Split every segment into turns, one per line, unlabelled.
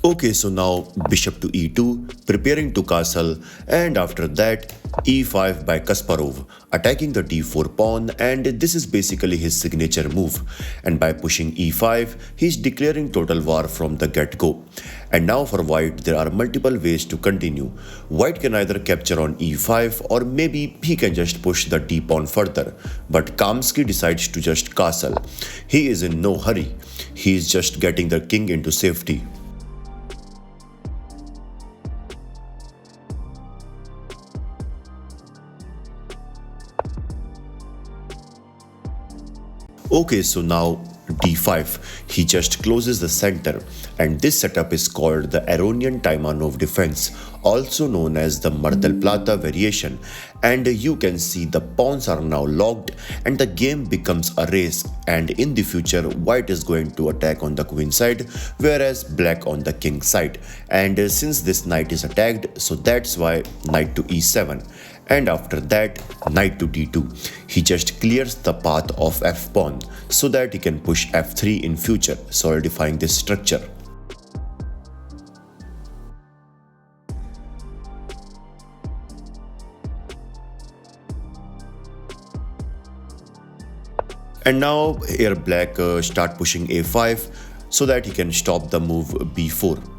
Okay, so now bishop to e2, preparing to castle, and after that e5 by Kasparov, attacking the d4 pawn, and this is basically his signature move. And by pushing e5, he's declaring total war from the get-go. And now for white, there are multiple ways to continue. White can either capture on e5 or maybe he can just push the d pawn further. But Kamsky decides to just castle. He is in no hurry. He is just getting the king into safety. Okay, so now d5. He just closes the center, and this setup is called the Aronian Taimanov defense, also known as the Mar del Plata variation. And you can see the pawns are now locked and the game becomes a race, and in the future white is going to attack on the queen side whereas black on the king side. And since this knight is attacked, so that's why knight to e7. And after that, knight to d2. He just clears the path of f pawn so that he can push f3 in future, solidifying this structure. And now here black start pushing a5 so that he can stop the move b4.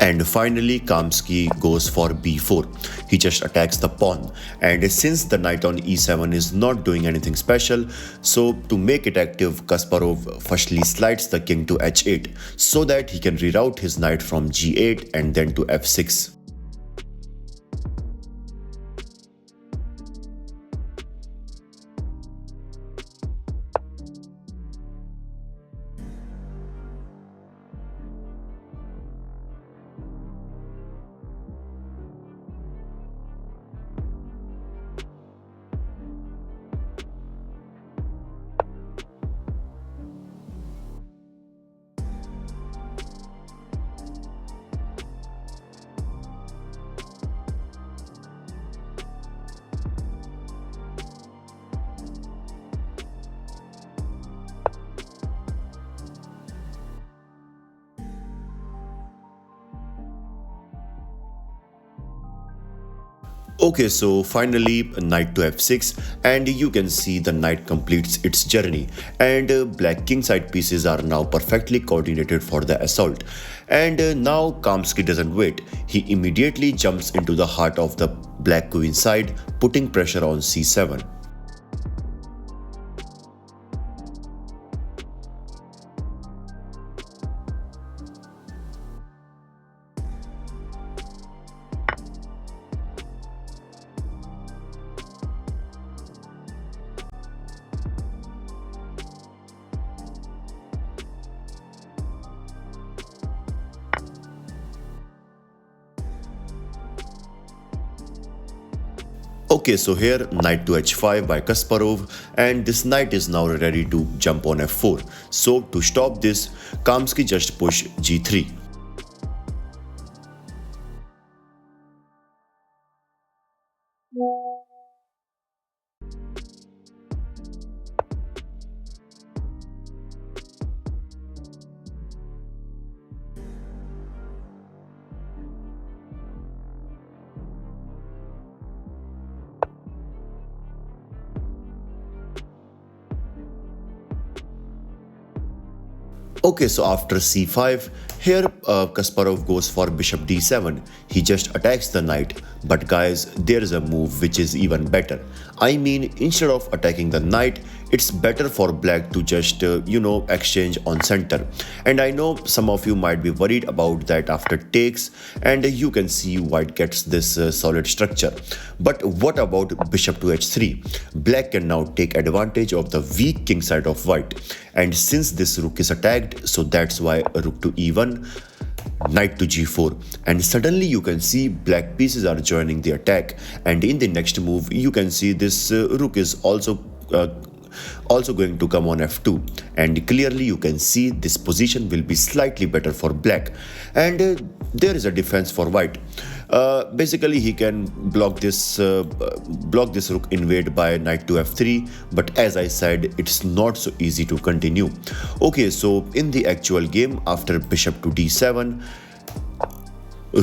And finally, Kamsky goes for b4. He just attacks the pawn. And since the knight on e7 is not doing anything special, so to make it active, Kasparov firstly slides the king to h8 so that he can reroute his knight from g8 and then to f6. Okay, so finally knight to f6, and you can see the knight completes its journey, and black king side pieces are now perfectly coordinated for the assault. And now Kamsky doesn't wait. He immediately jumps into the heart of the black queen side, putting pressure on c7. Okay, so here knight to h5 by Kasparov, and this knight is now ready to jump on f4. So to stop this, Kamsky just push g3. Okay, so after c5, here Kasparov goes for bishop d7. He just attacks the knight. But guys, there is a move which is even better. I mean, instead of attacking the knight, it's better for black to just, exchange on center. And I know some of you might be worried about that after takes, and you can see white gets this solid structure. But what about bishop to h3? Black can now take advantage of the weak king side of white. And since this rook is attacked, so that's why rook to e1, knight to g4, and suddenly you can see black pieces are joining the attack. And in the next move you can see this rook is also going to come on f2, and clearly you can see this position will be slightly better for black. And there is a defense for white. Basically he can block this rook invade by knight to f3, but as I said, it's not so easy to continue. Okay, so in the actual game, after bishop to d7,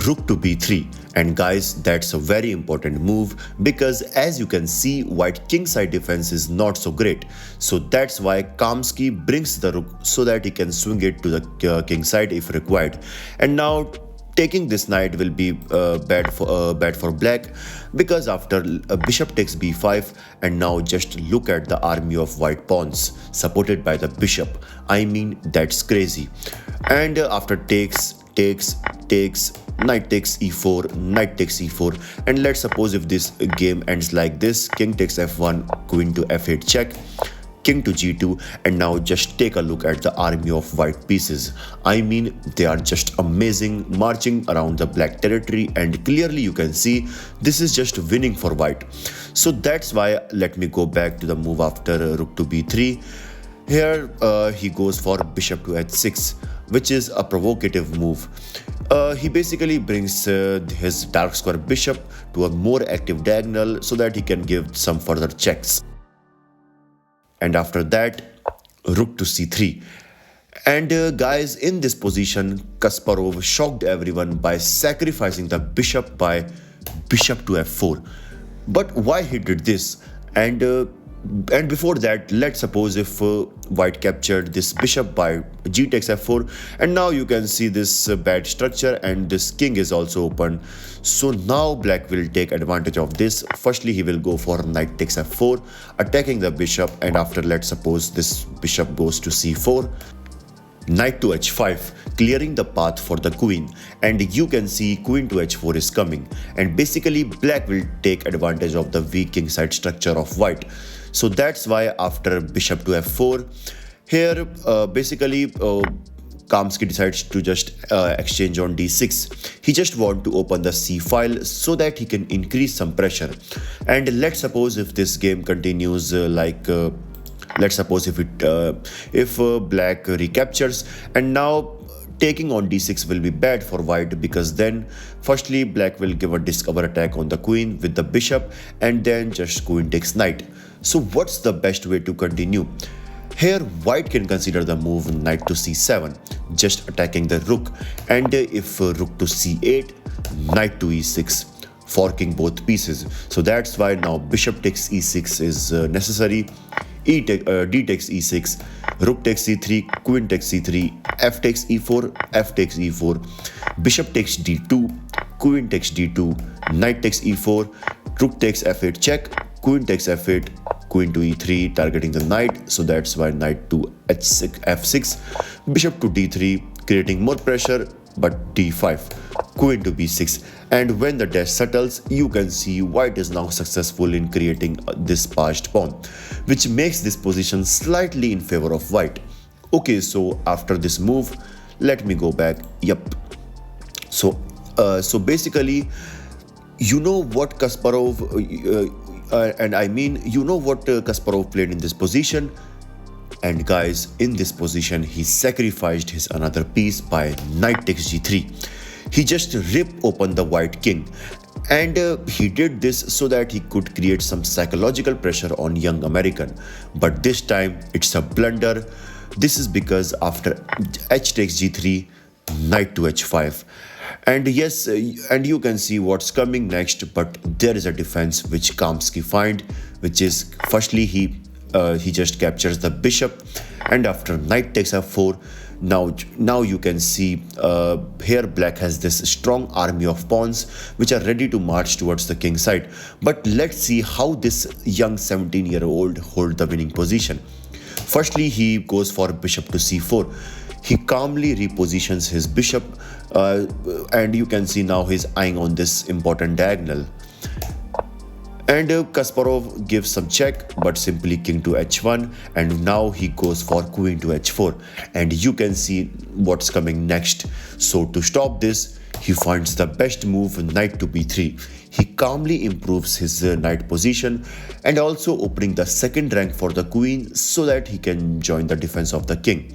rook to b3, and guys, that's a very important move, because as you can see, white king side defense is not so great. So that's why Kamsky brings the rook so that he can swing it to the king side if required. And now taking this knight will be bad for black, because after bishop takes b5, and now just look at the army of white pawns supported by the bishop. I mean, that's crazy. And after takes, knight takes e4, knight takes e4, and let's suppose if this game ends like this: king takes f1, queen to f8 check, king to g2, and now just take a look at the army of white pieces. I mean, they are just amazing, marching around the black territory, and clearly you can see this is just winning for white. So that's why let me go back to the move after rook to b3. Here he goes for bishop to h6, which is a provocative move. He basically brings his dark square bishop to a more active diagonal so that he can give some further checks. And after that, rook to c3. And guys, in this position, Kasparov shocked everyone by sacrificing the bishop by bishop to f4. But why he did this? And before that, let's suppose if white captured this bishop by g takes f4, and now you can see this bad structure, and this king is also open. So now black will take advantage of this. Firstly, he will go for knight takes f4, attacking the bishop, and after, let's suppose this bishop goes to c4, knight to h5, clearing the path for the queen, and you can see queen to h4 is coming, and basically black will take advantage of the weak king side structure of white. So that's why after bishop to f4, here basically Kamsky decides to just exchange on d6. He just wants to open the c file so that he can increase some pressure. And let's suppose if this game continues let's suppose if black recaptures, and now taking on d6 will be bad for white, because then firstly black will give a discover attack on the queen with the bishop, and then just queen takes knight. So what's the best way to continue? Here white can consider the move knight to c7, just attacking the rook, and if rook to c8, knight to e6, forking both pieces. So that's why now bishop takes e6 is necessary. D takes e6, rook takes c3, queen takes c3, f takes e4, f takes e4, bishop takes d2, queen takes d2, knight takes e4, rook takes f8 check, queen takes f8, queen to e3 targeting the knight, so that's why knight to f6, bishop to d3 creating more pressure, but d5, queen to b6, and when the dash settles, you can see white is now successful in creating this passed pawn, which makes this position slightly in favor of white. Okay, so after this move, let me go back. Yep. So basically, you know what Kasparov, Kasparov played in this position. And guys, in this position, he sacrificed his another piece by knight takes g3. He just ripped open the white king, and he did this so that he could create some psychological pressure on young American. But this time, it's a blunder. This is because after h takes g3, knight to h5. And yes, and you can see what's coming next, but there is a defense which Kamsky find, which is firstly he just captures the bishop, And after knight takes f4, now you can see here black has this strong army of pawns which are ready to march towards the king side. But let's see how this young 17-year-old hold the winning position. Firstly, he goes for bishop to c4. He calmly repositions his bishop, and you can see now he's eyeing on this important diagonal. And Kasparov gives some check, but simply king to h1, and now he goes for queen to h4, and you can see what's coming next. So to stop this, he finds the best move, knight to b3. He calmly improves his knight position and also opening the second rank for the queen so that he can join the defense of the king.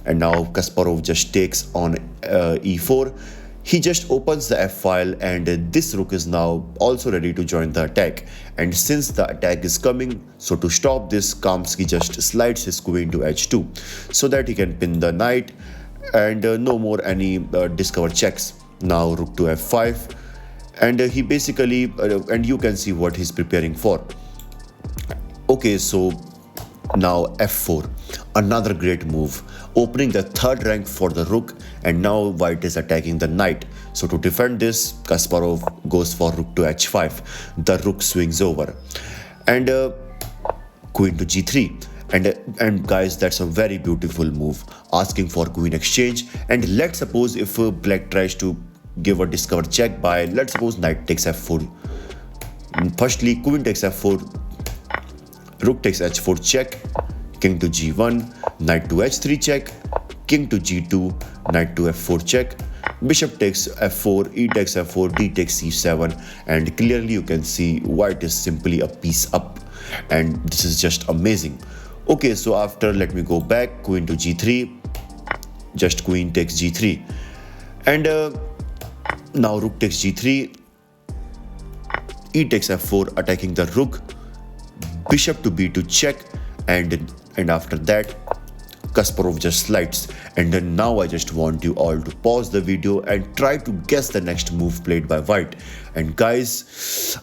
And now Kasparov just takes on e4. He just opens the f-file, and this rook is now also ready to join the attack. And since the attack is coming, so to stop this, Kamsky just slides his queen to h2 so that he can pin the knight, and no more any discover checks. Now rook to f5, and he basically and you can see what he's preparing for. Okay, so now f4, another great move, opening the third rank for the rook, and now white is attacking the knight. So to defend this, Kasparov goes for rook to h5. The rook swings over, and queen to g3. And guys, that's a very beautiful move, asking for queen exchange. And let's suppose if black tries to give a discover check by, let's suppose, knight takes f4. Firstly, queen takes f4, rook takes h4 check, king to g1, knight to h3 check, king to g2, knight to f4 check, bishop takes f4, e takes f4, d takes c7, and clearly you can see white is simply a piece up, and this is just amazing. Okay, so after, let me go back, queen to g3, just queen takes g3, and now rook takes g3, e takes f4, attacking the rook, bishop to b2 check, and after that Kasparov just slides. And then now I just want you all to pause the video and try to guess the next move played by white. And guys,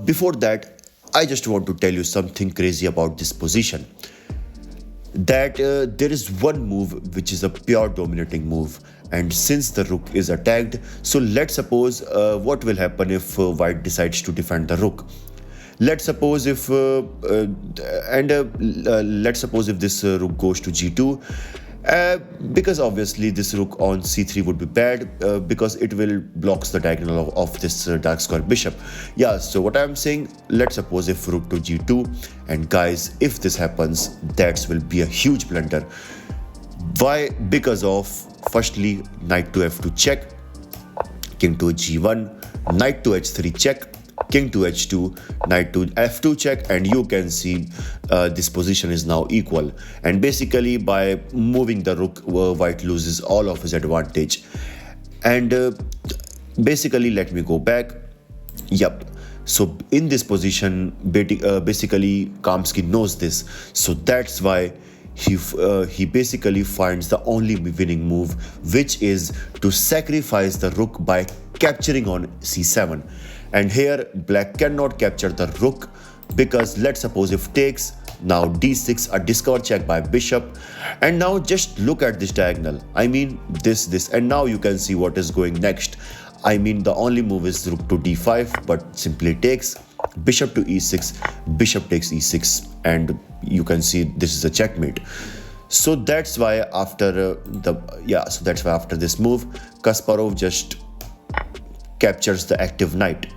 before that, I just want to tell you something crazy about this position, that there is one move which is a pure dominating move. And since the rook is attacked, so let's suppose what will happen if white decides to defend the rook. Let's suppose if let's suppose if this rook goes to g2, because obviously this rook on c3 would be bad, because it will blocks the diagonal of this dark square bishop. Yeah, so what I'm saying, let's suppose if rook to g2, and guys, if this happens, that will be a huge blunder. Why? Because of, firstly, knight to f2 check, king to g1, knight to h3 check, king to h2, knight to f2 check, and you can see this position is now equal. And basically by moving the rook, white loses all of his advantage. And basically, let me go back. Yep. So in this position, basically Kamsky knows this, so that's why he basically finds the only winning move, which is to sacrifice the rook by capturing on c7. And here black cannot capture the rook, because let's suppose if takes, now d6, a discover check by bishop. And now just look at this diagonal, I mean this, and now you can see what is going next. I mean the only move is rook to d5, but simply takes, bishop to e6, bishop takes e6, and you can see this is a checkmate. So that's why after after this move, Kasparov just captures the active knight.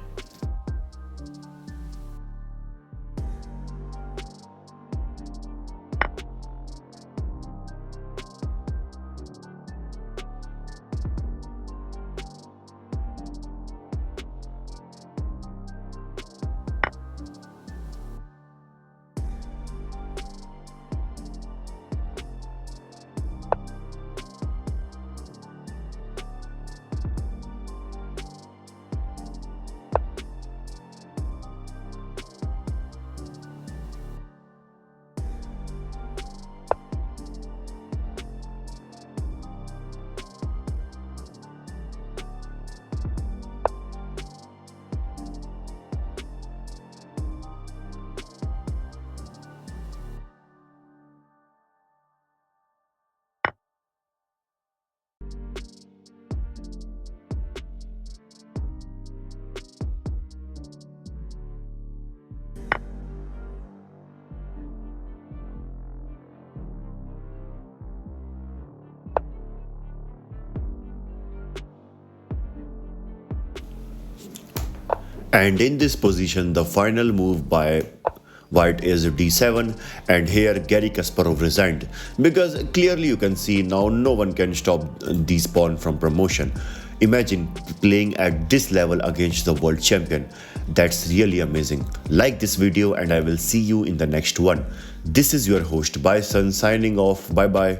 And in this position, the final move by White is d7, and here Garry Kasparov resigned because clearly you can see now no one can stop this pawn from promotion. Imagine playing at this level against the world champion. That's really amazing. Like this video and I will see you in the next one. This is your host Bison signing off. Bye bye.